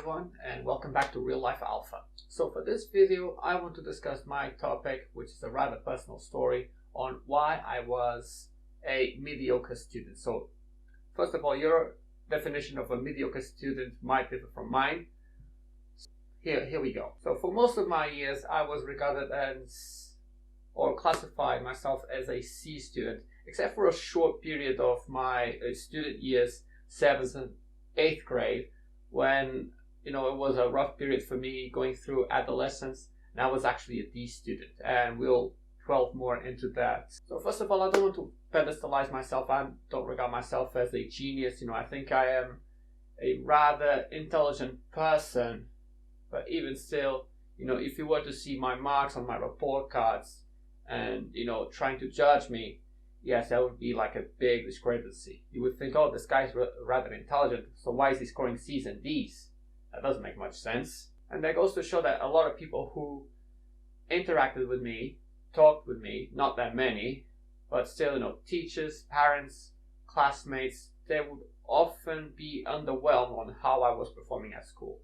everyone, and welcome back to Real Life Alpha. So for this video, I want to discuss my topic, which is a rather personal story on why I was a mediocre student. So first of all, your definition of a mediocre student might differ from mine. Here we go. So for most of my years, I was regarded as, or classified myself as a C student, except for a short period of my student years, 7th and 8th grade, when it was a rough period for me going through adolescence, and I was actually a D student, and we'll delve more into that. So first of all, I don't want to pedestalize myself. I don't regard myself as a genius. I think I am a rather intelligent person, but even still, if you were to see my marks on my report cards and trying to judge me, yes, that would be like a big discrepancy. You would think, oh, this guy's rather intelligent, so why is he scoring C's and D's? That doesn't make much sense. And that goes to show that a lot of people who interacted with me, talked with me, not that many, but still, teachers, parents, classmates, they would often be underwhelmed on how I was performing at school.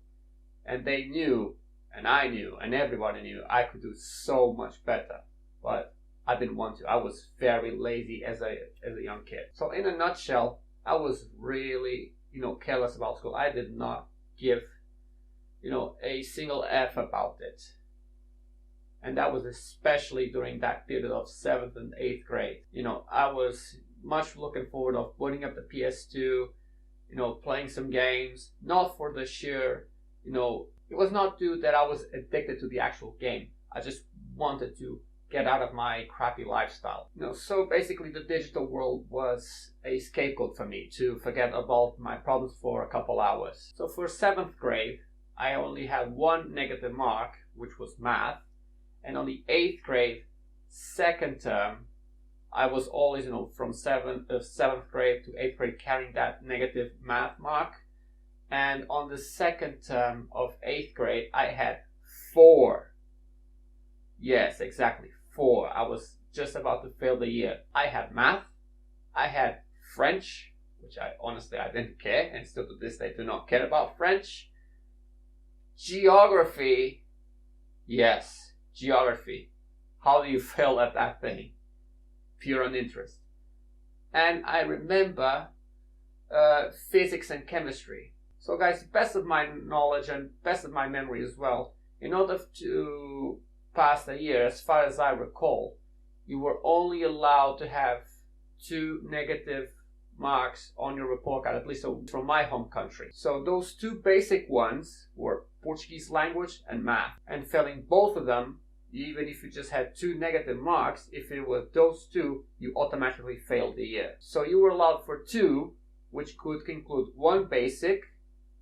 And they knew, and I knew, and everybody knew I could do so much better. But I didn't want to. I was very lazy as a young kid. So in a nutshell, I was really, careless about school. I did not give, a single F about it. And that was especially during that period of 7th and 8th grade. I was much looking forward of putting up the PS2, playing some games, not for the sheer, it was not due that I was addicted to the actual game. I just wanted to get out of my crappy lifestyle. So basically the digital world was a scapegoat for me to forget about my problems for a couple hours. So for 7th grade, I only had one negative mark, which was math. And on the 8th grade, second term, I was always, from 7th grade to 8th grade carrying that negative math mark. And on the second term of 8th grade, I had 4. Yes, exactly, 4. I was just about to fail the year. I had math, I had French, which I didn't care, and still to this day do not care about French. Geography, yes, geography. How do you fail at that thing? Pure uninterest. And I remember physics and chemistry. So guys, best of my knowledge and best of my memory as well, in order to pass the year, as far as I recall, you were only allowed to have 2 negative marks on your report card, at least from my home country. So those 2 basic ones were Portuguese language and math. And failing both of them, even if you just had 2 negative marks, if it was those 2, you automatically failed the year. So you were allowed for 2, which could include 1 basic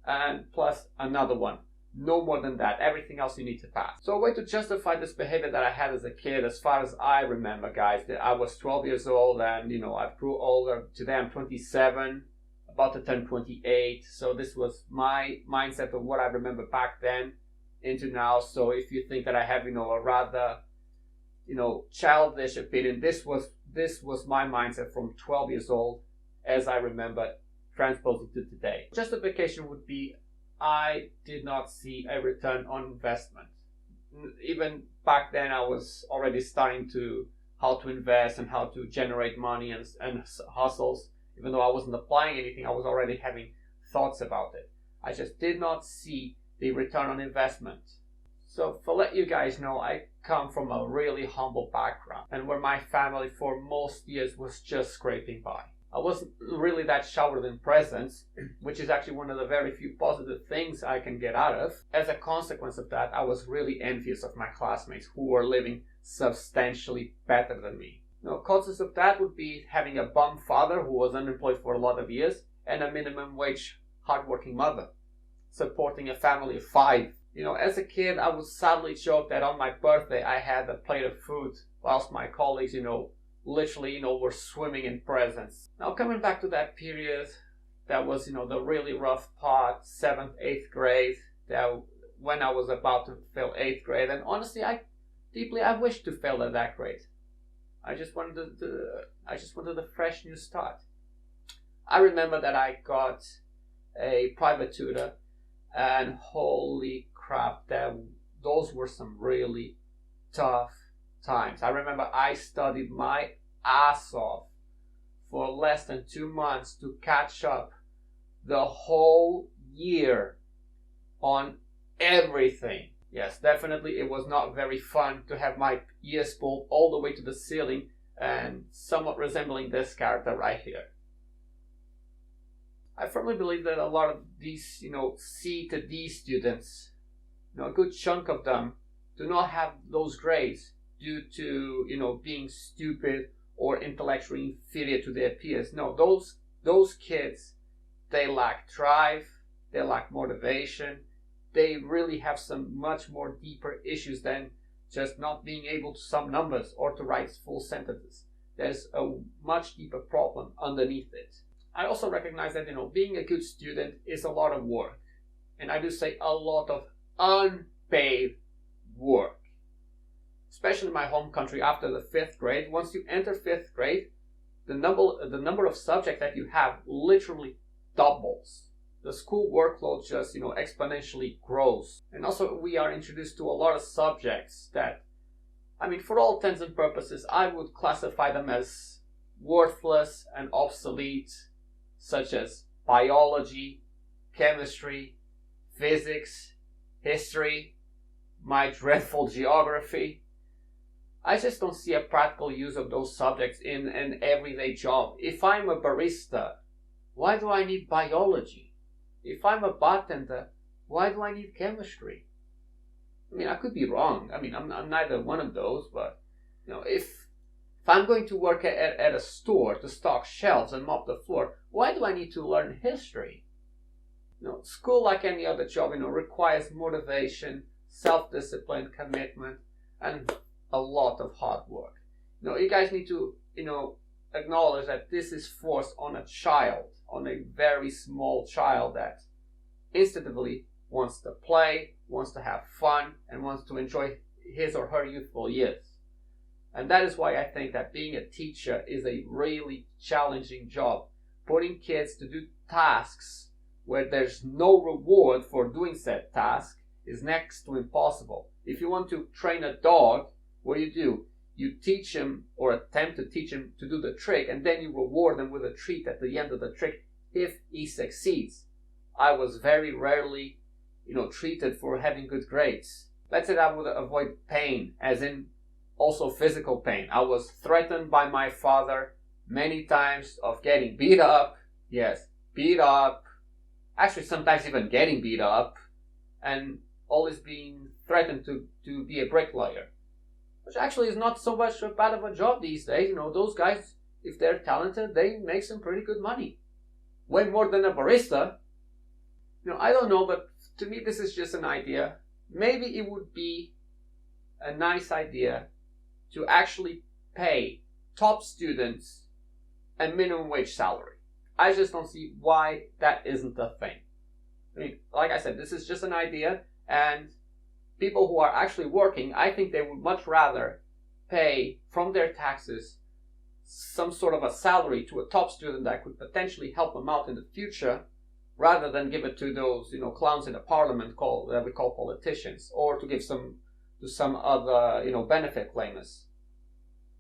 and plus another one. No more than that. Everything else you need to pass. So a way to justify this behavior that I had as a kid, as far as I remember, guys, that I was 12 years old and, I grew older. Today I'm 27, about to turn 28. So this was my mindset of what I remember back then into now. So if you think that I have, a rather, childish opinion, this was my mindset from 12 years old, as I remember, transposing to today. Justification would be, I did not see a return on investment. Even back then, I was already starting to how to invest and how to generate money and hustles. Even though I wasn't applying anything, I was already having thoughts about it. I just did not see the return on investment. So to let you guys know, I come from a really humble background, and where my family for most years was just scraping by. I wasn't really that showered in presents, which is actually one of the very few positive things I can get out of. As a consequence of that, I was really envious of my classmates who were living substantially better than me. Causes of that would be having a bum father who was unemployed for a lot of years, and a minimum wage hardworking mother, supporting a family of 5. As a kid, I would sadly joke that on my birthday I had a plate of food, whilst my colleagues, literally, were swimming in presents. Now, coming back to that period, that was, the really rough part, 7th, 8th grade, that when I was about to fail 8th grade, and honestly, I wished to fail at that grade. I just wanted a fresh new start. I remember that I got a private tutor and holy crap, those were some really tough times. I remember I studied my ass off for less than 2 months to catch up the whole year on everything. Yes, definitely it was not very fun to have my ears pulled all the way to the ceiling and somewhat resembling this character right here. I firmly believe that a lot of these, C to D students, a good chunk of them do not have those grades due to, being stupid or intellectually inferior to their peers. No, those kids, they lack drive, they lack motivation, they really have some much more deeper issues than just not being able to sum numbers or to write full sentences. There's a much deeper problem underneath it. I also recognize that, being a good student is a lot of work. And I do say a lot of unpaid work. Especially in my home country after the 5th grade. Once you enter 5th grade, the number of subjects that you have literally doubles. The school workload just, exponentially grows. And also we are introduced to a lot of subjects that, for all intents and purposes, I would classify them as worthless and obsolete, such as biology, chemistry, physics, history, my dreadful geography. I just don't see a practical use of those subjects in an everyday job. If I'm a barista, why do I need biology? If I'm a bartender, why do I need chemistry? I could be wrong. I'm neither one of those, but if I'm going to work at a store to stock shelves and mop the floor, why do I need to learn history? School, like any other job, requires motivation, self-discipline, commitment, and a lot of hard work. You guys need to, acknowledge that this is forced on a child, on a very small child that instinctively wants to play, wants to have fun, and wants to enjoy his or her youthful years. And that is why I think that being a teacher is a really challenging job. Putting kids to do tasks where there's no reward for doing said task is next to impossible. If you want to train a dog, what do? You teach him or attempt to teach him to do the trick, and then you reward him with a treat at the end of the trick if he succeeds. I was very rarely, treated for having good grades. Let's say I would avoid pain, as in also physical pain. I was threatened by my father many times of getting beat up. Yes, beat up. Actually, sometimes even getting beat up, and always being threatened to be a bricklayer. Which actually is not so much bad of a job these days. Those guys, if they're talented, they make some pretty good money. Way more than a barista. I don't know, but to me this is just an idea. Maybe it would be a nice idea to actually pay top students a minimum wage salary. I just don't see why that isn't a thing. Like I said, this is just an idea, and people who are actually working, I think they would much rather pay from their taxes some sort of a salary to a top student that could potentially help them out in the future, rather than give it to those, clowns in the parliament that we call politicians, or to give some to some other, benefit claimers.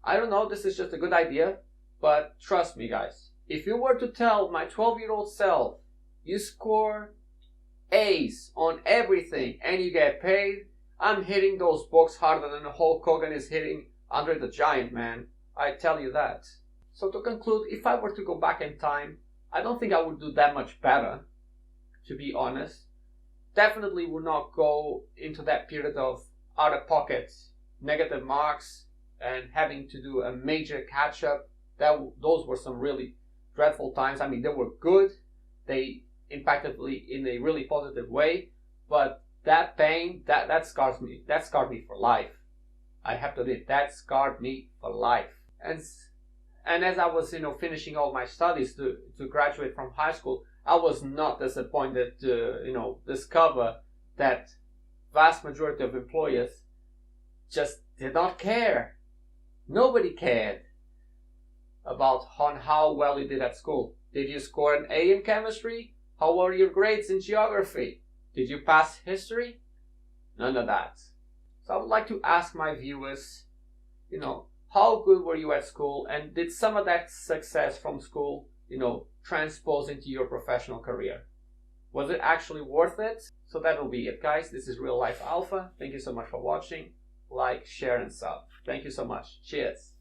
I don't know, this is just a good idea, but trust me guys, if you were to tell my 12-year-old self, you score A's on everything and you get paid, I'm hitting those books harder than Hulk Hogan is hitting Andre the Giant, man. I tell you that. So to conclude, if I were to go back in time, I don't think I would do that much better, to be honest. Definitely would not go into that period of out-of-pocket negative marks and having to do a major catch-up. Those were some really dreadful times. They were good. They impacted me in a really positive way, but that pain, that scars me. That scarred me for life. I have to admit, that scarred me for life. And as I was, finishing all my studies to graduate from high school, I was not disappointed to, discover that vast majority of employers just did not care. Nobody cared about how well you did at school. Did you score an A in chemistry? How were your grades in geography? Did you pass history? None of that. So I would like to ask my viewers, how good were you at school, and did some of that success from school, transpose into your professional career? Was it actually worth it? So that'll be it, guys. This is Real Life Alpha. Thank you so much for watching. Like, share, and sub. Thank you so much. Cheers.